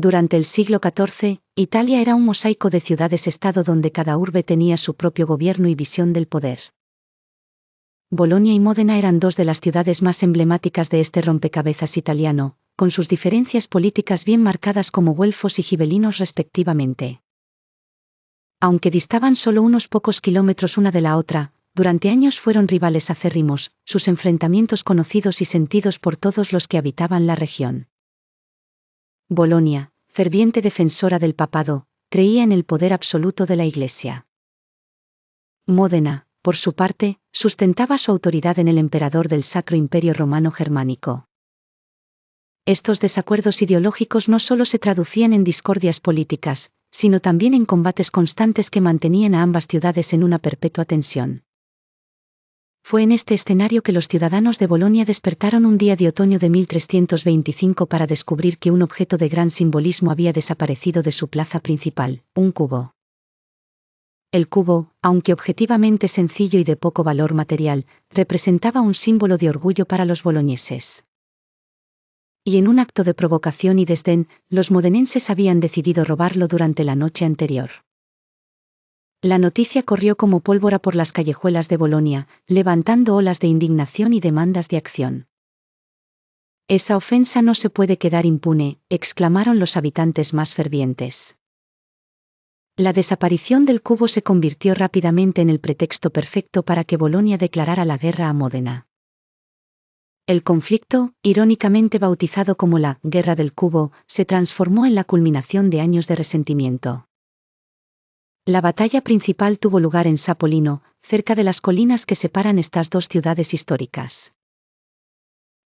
Durante el siglo XIV, Italia era un mosaico de ciudades-estado donde cada urbe tenía su propio gobierno y visión del poder. Bolonia y Módena eran dos de las ciudades más emblemáticas de este rompecabezas italiano, con sus diferencias políticas bien marcadas como güelfos y gibelinos respectivamente. Aunque distaban solo unos pocos kilómetros una de la otra, durante años fueron rivales acérrimos, sus enfrentamientos conocidos y sentidos por todos los que habitaban la región. Bolonia, ferviente defensora del papado, creía en el poder absoluto de la Iglesia. Módena, por su parte, sustentaba su autoridad en el emperador del Sacro Imperio Romano Germánico. Estos desacuerdos ideológicos no solo se traducían en discordias políticas, sino también en combates constantes que mantenían a ambas ciudades en una perpetua tensión. Fue en este escenario que los ciudadanos de Bolonia despertaron un día de otoño de 1325 para descubrir que un objeto de gran simbolismo había desaparecido de su plaza principal, un cubo. El cubo, aunque objetivamente sencillo y de poco valor material, representaba un símbolo de orgullo para los boloñeses. Y en un acto de provocación y desdén, los modenenses habían decidido robarlo durante la noche anterior. La noticia corrió como pólvora por las callejuelas de Bolonia, levantando olas de indignación y demandas de acción. «Esa ofensa no se puede quedar impune», exclamaron los habitantes más fervientes. La desaparición del cubo se convirtió rápidamente en el pretexto perfecto para que Bolonia declarara la guerra a Módena. El conflicto, irónicamente bautizado como la «Guerra del Cubo», se transformó en la culminación de años de resentimiento. La batalla principal tuvo lugar en Sapolino, cerca de las colinas que separan estas dos ciudades históricas.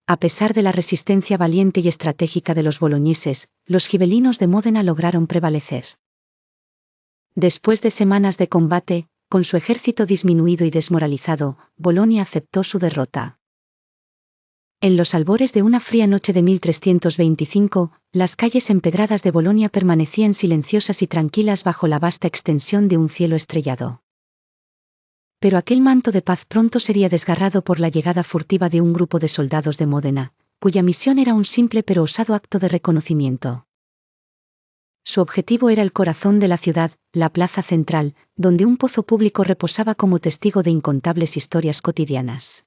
A pesar de la resistencia valiente y estratégica de los boloñeses, los gibelinos de Módena lograron prevalecer. Después de semanas de combate, con su ejército disminuido y desmoralizado, Bolonia aceptó su derrota. En los albores de una fría noche de 1325, las calles empedradas de Bolonia permanecían silenciosas y tranquilas bajo la vasta extensión de un cielo estrellado. Pero aquel manto de paz pronto sería desgarrado por la llegada furtiva de un grupo de soldados de Módena, cuya misión era un simple pero osado acto de reconocimiento. Su objetivo era el corazón de la ciudad, la plaza central, donde un pozo público reposaba como testigo de incontables historias cotidianas.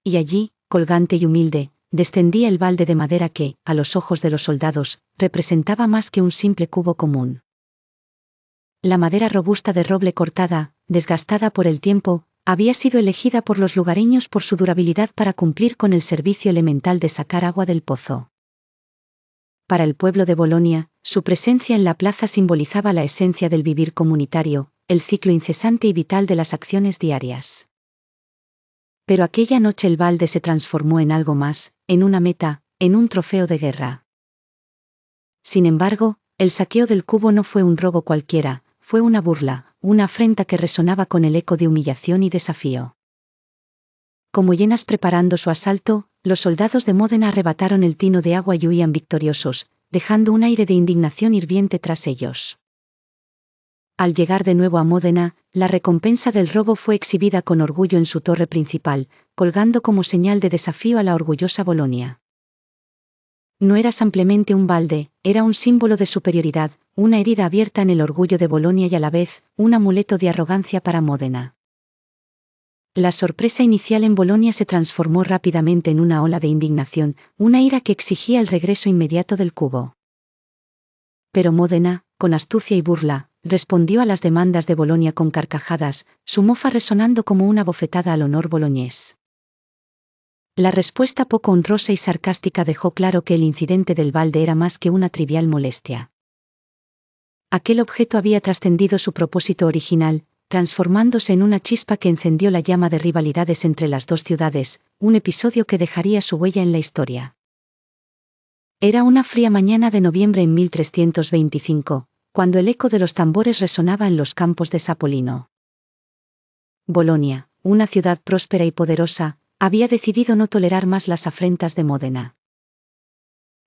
Y allí, colgante y humilde, descendía el balde de madera que, a los ojos de los soldados, representaba más que un simple cubo común. La madera robusta de roble cortada, desgastada por el tiempo, había sido elegida por los lugareños por su durabilidad para cumplir con el servicio elemental de sacar agua del pozo. Para el pueblo de Bolonia, su presencia en la plaza simbolizaba la esencia del vivir comunitario, el ciclo incesante y vital de las acciones diarias. Pero aquella noche el balde se transformó en algo más, en una meta, en un trofeo de guerra. Sin embargo, el saqueo del cubo no fue un robo cualquiera, fue una burla, una afrenta que resonaba con el eco de humillación y desafío. Como hienas preparando su asalto, los soldados de Módena arrebataron el tino de agua y huían victoriosos, dejando un aire de indignación hirviente tras ellos. Al llegar de nuevo a Módena, la recompensa del robo fue exhibida con orgullo en su torre principal, colgando como señal de desafío a la orgullosa Bolonia. No era simplemente un balde, era un símbolo de superioridad, una herida abierta en el orgullo de Bolonia y a la vez, un amuleto de arrogancia para Módena. La sorpresa inicial en Bolonia se transformó rápidamente en una ola de indignación, una ira que exigía el regreso inmediato del cubo. Pero Módena, con astucia y burla, respondió a las demandas de Bolonia con carcajadas, su mofa resonando como una bofetada al honor boloñés. La respuesta poco honrosa y sarcástica dejó claro que el incidente del balde era más que una trivial molestia. Aquel objeto había trascendido su propósito original, transformándose en una chispa que encendió la llama de rivalidades entre las dos ciudades, un episodio que dejaría su huella en la historia. Era una fría mañana de noviembre en 1325, cuando el eco de los tambores resonaba en los campos de Sapolino. Bolonia, una ciudad próspera y poderosa, había decidido no tolerar más las afrentas de Módena.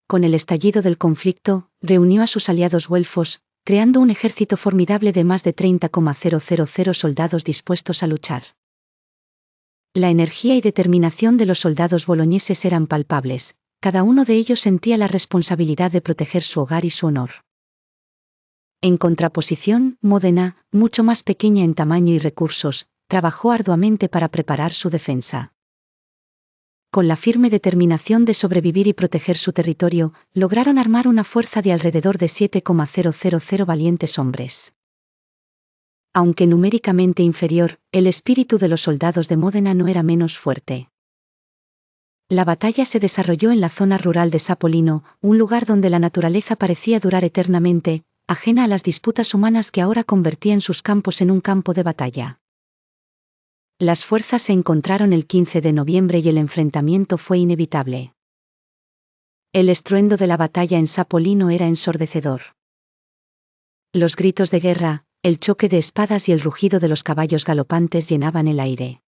Con el estallido del conflicto, reunió a sus aliados güelfos, creando un ejército formidable de más de 30,000 soldados dispuestos a luchar. La energía y determinación de los soldados boloñeses eran palpables, cada uno de ellos sentía la responsabilidad de proteger su hogar y su honor. En contraposición, Módena, mucho más pequeña en tamaño y recursos, trabajó arduamente para preparar su defensa. Con la firme determinación de sobrevivir y proteger su territorio, lograron armar una fuerza de alrededor de 7,000 valientes hombres. Aunque numéricamente inferior, el espíritu de los soldados de Módena no era menos fuerte. La batalla se desarrolló en la zona rural de Sapolino, un lugar donde la naturaleza parecía durar eternamente, ajena a las disputas humanas que ahora convertían sus campos en un campo de batalla. Las fuerzas se encontraron el 15 de noviembre y el enfrentamiento fue inevitable. El estruendo de la batalla en Sapolino era ensordecedor. Los gritos de guerra, el choque de espadas y el rugido de los caballos galopantes llenaban el aire.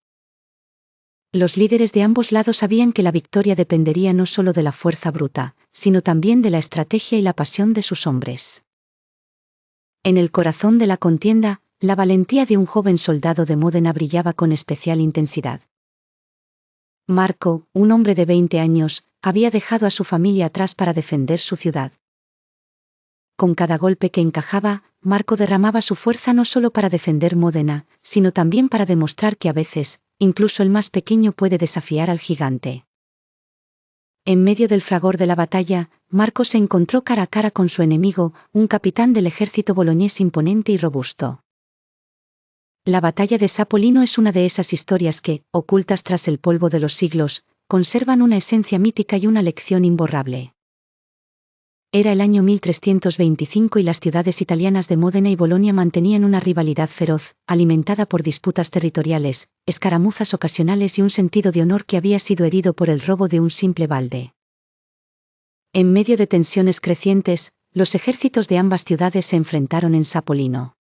Los líderes de ambos lados sabían que la victoria dependería no solo de la fuerza bruta, sino también de la estrategia y la pasión de sus hombres. En el corazón de la contienda, la valentía de un joven soldado de Módena brillaba con especial intensidad. Marco, un hombre de 20 años, había dejado a su familia atrás para defender su ciudad. Con cada golpe que encajaba, Marco derramaba su fuerza no solo para defender Módena, sino también para demostrar que a veces, incluso el más pequeño puede desafiar al gigante. En medio del fragor de la batalla, Marco se encontró cara a cara con su enemigo, un capitán del ejército boloñés imponente y robusto. La batalla de Sapolino es una de esas historias que, ocultas tras el polvo de los siglos, conservan una esencia mítica y una lección imborrable. Era el año 1325 y las ciudades italianas de Módena y Bolonia mantenían una rivalidad feroz, alimentada por disputas territoriales, escaramuzas ocasionales y un sentido de honor que había sido herido por el robo de un simple balde. En medio de tensiones crecientes, los ejércitos de ambas ciudades se enfrentaron en Sapolino.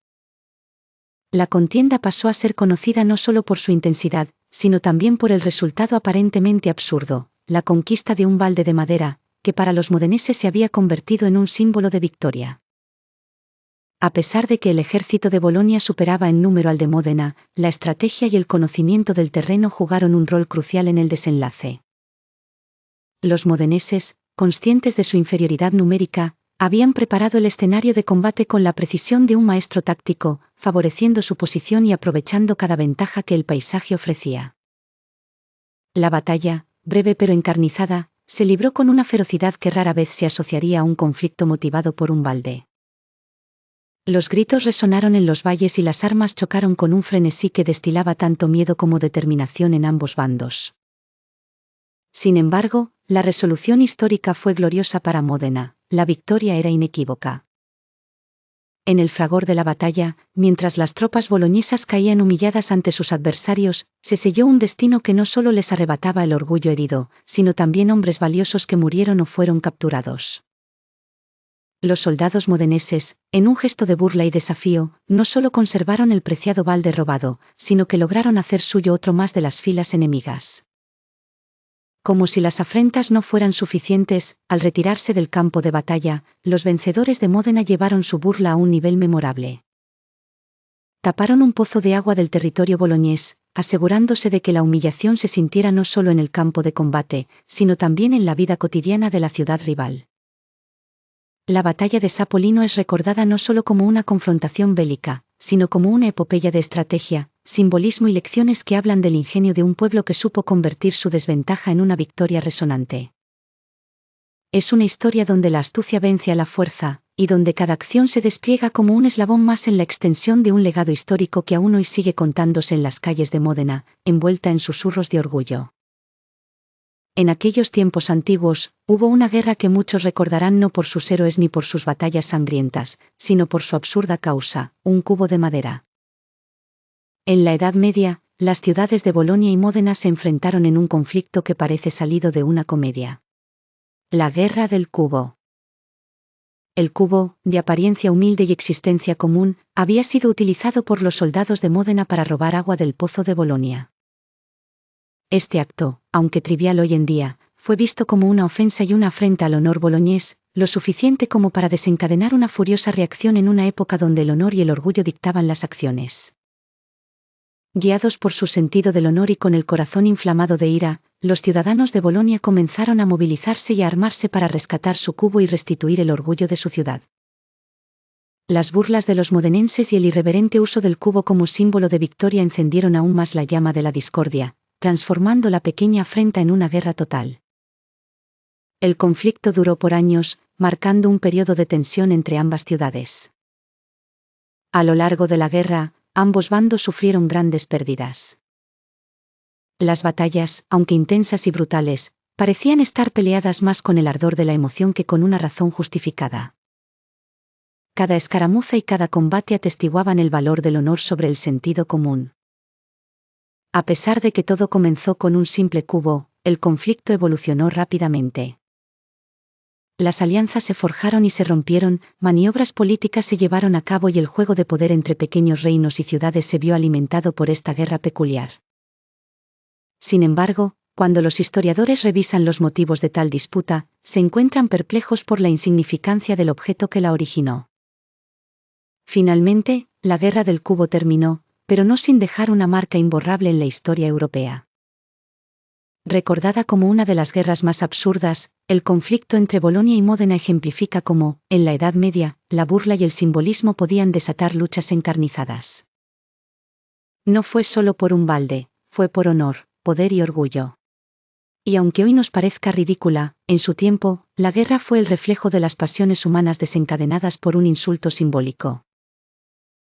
La contienda pasó a ser conocida no solo por su intensidad, sino también por el resultado aparentemente absurdo, la conquista de un balde de madera, que para los modeneses se había convertido en un símbolo de victoria. A pesar de que el ejército de Bolonia superaba en número al de Módena, la estrategia y el conocimiento del terreno jugaron un rol crucial en el desenlace. Los modeneses, conscientes de su inferioridad numérica, habían preparado el escenario de combate con la precisión de un maestro táctico, favoreciendo su posición y aprovechando cada ventaja que el paisaje ofrecía. La batalla, breve pero encarnizada, se libró con una ferocidad que rara vez se asociaría a un conflicto motivado por un balde. Los gritos resonaron en los valles y las armas chocaron con un frenesí que destilaba tanto miedo como determinación en ambos bandos. Sin embargo, la resolución histórica fue gloriosa para Módena, la victoria era inequívoca. En el fragor de la batalla, mientras las tropas boloñesas caían humilladas ante sus adversarios, se selló un destino que no solo les arrebataba el orgullo herido, sino también hombres valiosos que murieron o fueron capturados. Los soldados modeneses, en un gesto de burla y desafío, no solo conservaron el preciado balde robado, sino que lograron hacer suyo otro más de las filas enemigas. Como si las afrentas no fueran suficientes, al retirarse del campo de batalla, los vencedores de Módena llevaron su burla a un nivel memorable. Taparon un pozo de agua del territorio boloñés, asegurándose de que la humillación se sintiera no solo en el campo de combate, sino también en la vida cotidiana de la ciudad rival. La batalla de Sapolino es recordada no solo como una confrontación bélica, sino como una epopeya de estrategia, simbolismo y lecciones que hablan del ingenio de un pueblo que supo convertir su desventaja en una victoria resonante. Es una historia donde la astucia vence a la fuerza, y donde cada acción se despliega como un eslabón más en la extensión de un legado histórico que aún hoy sigue contándose en las calles de Módena, envuelta en susurros de orgullo. En aquellos tiempos antiguos, hubo una guerra que muchos recordarán no por sus héroes ni por sus batallas sangrientas, sino por su absurda causa, un cubo de madera. En la Edad Media, las ciudades de Bolonia y Módena se enfrentaron en un conflicto que parece salido de una comedia. La Guerra del Cubo. El cubo, de apariencia humilde y existencia común, había sido utilizado por los soldados de Módena para robar agua del pozo de Bolonia. Este acto, aunque trivial hoy en día, fue visto como una ofensa y una afrenta al honor boloñés, lo suficiente como para desencadenar una furiosa reacción en una época donde el honor y el orgullo dictaban las acciones. Guiados por su sentido del honor y con el corazón inflamado de ira, los ciudadanos de Bolonia comenzaron a movilizarse y a armarse para rescatar su cubo y restituir el orgullo de su ciudad. Las burlas de los modenenses y el irreverente uso del cubo como símbolo de victoria encendieron aún más la llama de la discordia, transformando la pequeña afrenta en una guerra total. El conflicto duró por años, marcando un periodo de tensión entre ambas ciudades. A lo largo de la guerra, ambos bandos sufrieron grandes pérdidas. Las batallas, aunque intensas y brutales, parecían estar peleadas más con el ardor de la emoción que con una razón justificada. Cada escaramuza y cada combate atestiguaban el valor del honor sobre el sentido común. A pesar de que todo comenzó con un simple cubo, el conflicto evolucionó rápidamente. Las alianzas se forjaron y se rompieron, maniobras políticas se llevaron a cabo y el juego de poder entre pequeños reinos y ciudades se vio alimentado por esta guerra peculiar. Sin embargo, cuando los historiadores revisan los motivos de tal disputa, se encuentran perplejos por la insignificancia del objeto que la originó. Finalmente, la guerra del cubo terminó, pero no sin dejar una marca imborrable en la historia europea. Recordada como una de las guerras más absurdas, el conflicto entre Bolonia y Módena ejemplifica cómo, en la Edad Media, la burla y el simbolismo podían desatar luchas encarnizadas. No fue solo por un balde, fue por honor, poder y orgullo. Y aunque hoy nos parezca ridícula, en su tiempo, la guerra fue el reflejo de las pasiones humanas desencadenadas por un insulto simbólico.